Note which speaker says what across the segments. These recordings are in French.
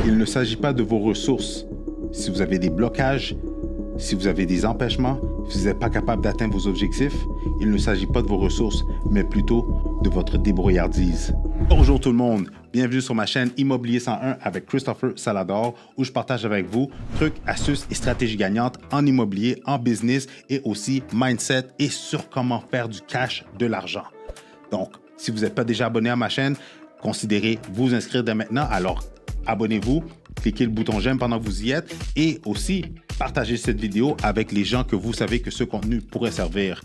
Speaker 1: Il ne s'agit pas de vos ressources. Si vous avez des blocages, si vous avez des empêchements, si vous n'êtes pas capable d'atteindre vos objectifs, il ne s'agit pas de vos ressources, mais plutôt de votre débrouillardise. Bonjour tout le monde, bienvenue sur ma chaîne Immobilier 101 avec Christopher Salador, où je partage avec vous trucs, astuces et stratégies gagnantes en immobilier, en business et aussi mindset et sur comment faire du cash, de l'argent. Donc, si vous n'êtes pas déjà abonné à ma chaîne, considérez vous inscrire dès maintenant. Alors, abonnez-vous, cliquez le bouton j'aime pendant que vous y êtes et aussi partagez cette vidéo avec les gens que vous savez que ce contenu pourrait servir.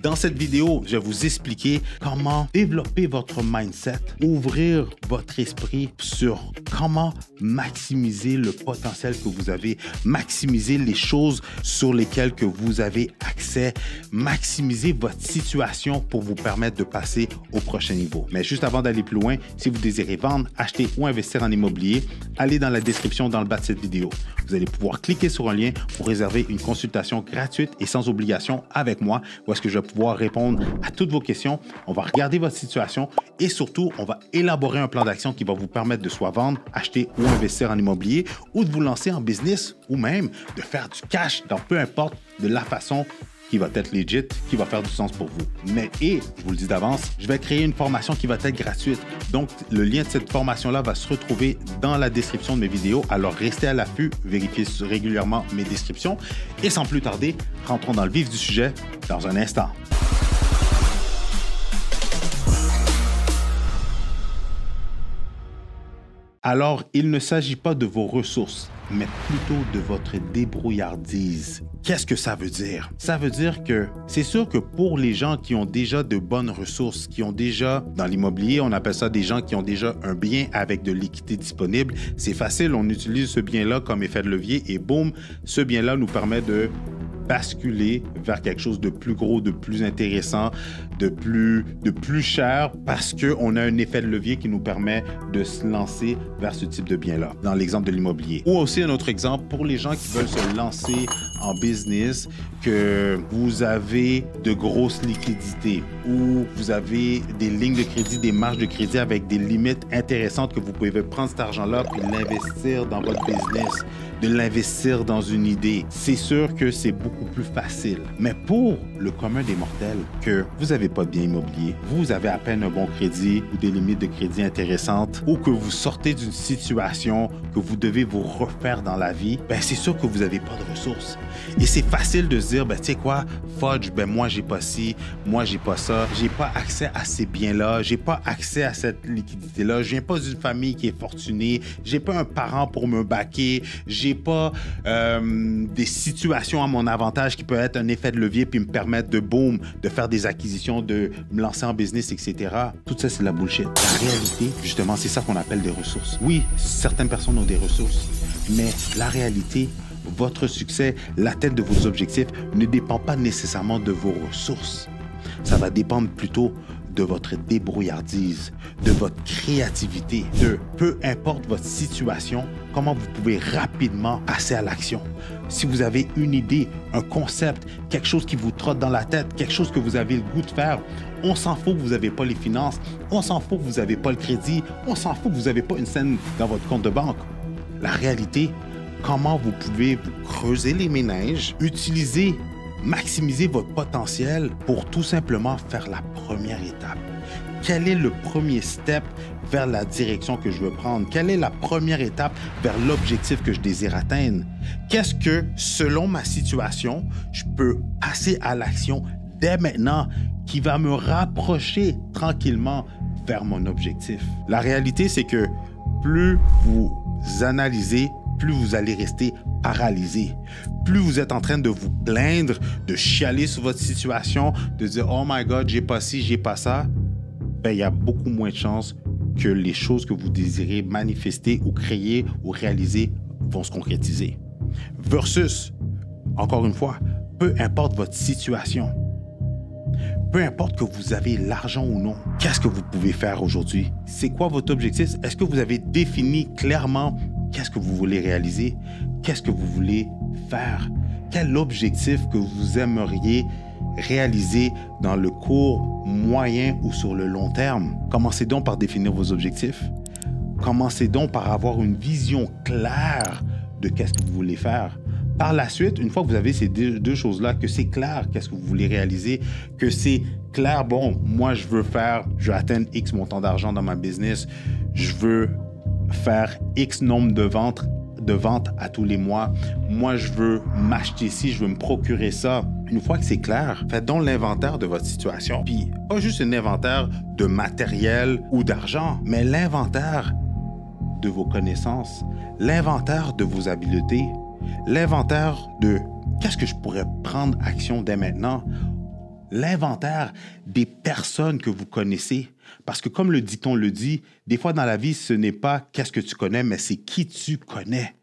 Speaker 1: Dans cette vidéo, je vais vous expliquer comment développer votre mindset, ouvrir votre esprit sur comment maximiser le potentiel que vous avez, maximiser les choses sur lesquelles que vous avez accès, maximiser votre situation pour vous permettre de passer au prochain niveau. Mais juste avant d'aller plus loin, si vous désirez vendre, acheter ou investir en immobilier, allez dans la description dans le bas de cette vidéo. Vous allez pouvoir cliquer sur un lien pour réserver une consultation gratuite et sans obligation avec moi, où est-ce que je vais pouvoir répondre à toutes vos questions. On va regarder votre situation et surtout, on va élaborer un plan d'action qui va vous permettre de soit vendre, acheter ou investir en immobilier ou de vous lancer en business ou même de faire du cash dans peu importe de la façon qui va être legit, qui va faire du sens pour vous. Mais, et je vous le dis d'avance, je vais créer une formation qui va être gratuite. Donc, le lien de cette formation-là va se retrouver dans la description de mes vidéos. Alors, restez à l'affût, vérifiez régulièrement mes descriptions. Et sans plus tarder, rentrons dans le vif du sujet dans un instant. Alors, il ne s'agit pas de vos ressources, mais plutôt de votre débrouillardise. Qu'est-ce que ça veut dire? Ça veut dire que c'est sûr que pour les gens qui ont déjà de bonnes ressources, qui ont déjà, dans l'immobilier, on appelle ça des gens qui ont déjà un bien avec de l'équité disponible, c'est facile, on utilise ce bien-là comme effet de levier et boum, ce bien-là nous permet de basculer vers quelque chose de plus gros, de plus intéressant, de plus cher parce qu'on a un effet de levier qui nous permet de se lancer vers ce type de bien-là, dans l'exemple de l'immobilier. Ou aussi un autre exemple pour les gens qui veulent se lancer en business, que vous avez de grosses liquidités ou vous avez des lignes de crédit, des marges de crédit avec des limites intéressantes que vous pouvez prendre cet argent-là puis l'investir dans votre business, de l'investir dans une idée. C'est sûr que c'est beaucoup plus facile. Mais pour le commun des mortels, que vous n'avez pas de bien immobilier, vous avez à peine un bon crédit ou des limites de crédit intéressantes ou que vous sortez d'une situation que vous devez vous refaire dans la vie, ben c'est sûr que vous n'avez pas de ressources. Et c'est facile de se dire, ben tu sais quoi, fudge, ben moi j'ai pas ci, moi j'ai pas ça, j'ai pas accès à ces biens-là, j'ai pas accès à cette liquidité-là, je viens pas d'une famille qui est fortunée, j'ai pas un parent pour me backer, j'ai pas des situations à mon avantage qui peuvent être un effet de levier puis me permettre de boom, de faire des acquisitions, de me lancer en business, etc. Tout ça, c'est de la bullshit. La réalité, justement, c'est ça qu'on appelle des ressources. Oui, certaines personnes ont des ressources, mais la réalité, votre succès, l'atteinte de vos objectifs ne dépend pas nécessairement de vos ressources. Ça va dépendre plutôt de votre débrouillardise, de votre créativité, de peu importe votre situation, comment vous pouvez rapidement passer à l'action. Si vous avez une idée, un concept, quelque chose qui vous trotte dans la tête, quelque chose que vous avez le goût de faire, on s'en fout que vous n'avez pas les finances, on s'en fout que vous n'avez pas le crédit, on s'en fout que vous n'avez pas une scène dans votre compte de banque. La réalité, comment vous pouvez vous creuser les méninges, maximiser votre potentiel pour tout simplement faire la première étape. Quel est le premier step vers la direction que je veux prendre? Quelle est la première étape vers l'objectif que je désire atteindre? Qu'est-ce que, selon ma situation, je peux passer à l'action dès maintenant qui va me rapprocher tranquillement vers mon objectif? La réalité, c'est que plus vous analysez, plus vous allez rester paralysé. Plus vous êtes en train de vous plaindre, de chialer sur votre situation, de dire « Oh my God, j'ai pas ci, j'ai pas ça », ben, il y a beaucoup moins de chances que les choses que vous désirez manifester ou créer ou réaliser vont se concrétiser. Versus, encore une fois, peu importe votre situation, peu importe que vous avez l'argent ou non, qu'est-ce que vous pouvez faire aujourd'hui? C'est quoi votre objectif? Est-ce que vous avez défini clairement qu'est-ce que vous voulez réaliser? Qu'est-ce que vous voulez faire? Quel objectif que vous aimeriez réaliser dans le court, moyen ou sur le long terme? Commencez donc par définir vos objectifs. Commencez donc par avoir une vision claire de qu'est-ce que vous voulez faire. Par la suite, une fois que vous avez ces deux choses-là, que c'est clair qu'est-ce que vous voulez réaliser, que c'est clair, bon, moi, je veux atteindre X montant d'argent dans ma business, je veux faire X nombre de ventes à tous les mois, moi, je veux m'acheter ci, je veux me procurer ça. Une fois que c'est clair, faites donc l'inventaire de votre situation. Puis, pas juste un inventaire de matériel ou d'argent, mais l'inventaire de vos connaissances, l'inventaire de vos habiletés, l'inventaire de qu'est-ce que je pourrais prendre action dès maintenant, l'inventaire des personnes que vous connaissez. Parce que comme le dicton le dit, des fois dans la vie, ce n'est pas qu'est-ce que tu connais, mais c'est qui tu connais.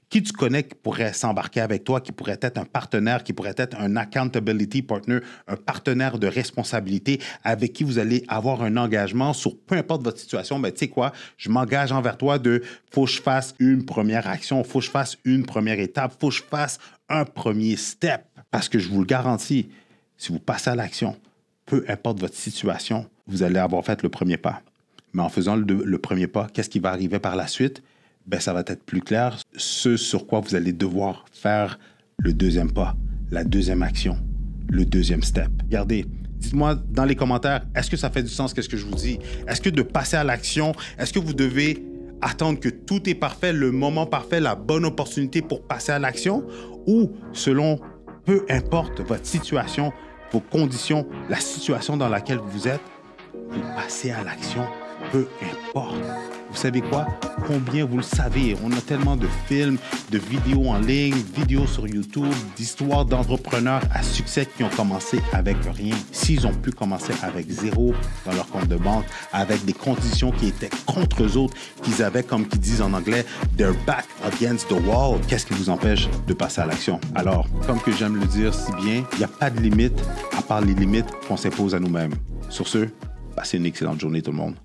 Speaker 1: Qui tu connais qui pourrait s'embarquer avec toi, qui pourrait être un partenaire, qui pourrait être un accountability partner, un partenaire de responsabilité avec qui vous allez avoir un engagement sur peu importe votre situation. Ben, tu sais quoi, je m'engage envers toi faut que je fasse une première action, faut que je fasse une première étape, faut que je fasse un premier step. Parce que je vous le garantis, si vous passez à l'action, peu importe votre situation, vous allez avoir fait le premier pas. Mais en faisant le premier pas, qu'est-ce qui va arriver par la suite? Ben, ça va être plus clair ce sur quoi vous allez devoir faire le deuxième pas, la deuxième action, le deuxième step. Regardez, dites-moi dans les commentaires, est-ce que ça fait du sens, qu'est-ce que je vous dis? Est-ce que de passer à l'action, est-ce que vous devez attendre que tout est parfait, le moment parfait, la bonne opportunité pour passer à l'action? Ou selon, peu importe votre situation, vos conditions, la situation dans laquelle vous êtes, vous passez à l'action, peu importe. Vous savez quoi? Combien vous le savez? On a tellement de films, de vidéos en ligne, vidéos sur YouTube, d'histoires d'entrepreneurs à succès qui ont commencé avec rien. S'ils ont pu commencer avec zéro dans leur compte de banque, avec des conditions qui étaient contre eux autres, qu'ils avaient, comme qu'ils disent en anglais, their back against the wall, qu'est-ce qui vous empêche de passer à l'action? Alors, comme que j'aime le dire si bien, il n'y a pas de limite à part les limites qu'on s'impose à nous-mêmes. Sur ce, passez une excellente journée tout le monde.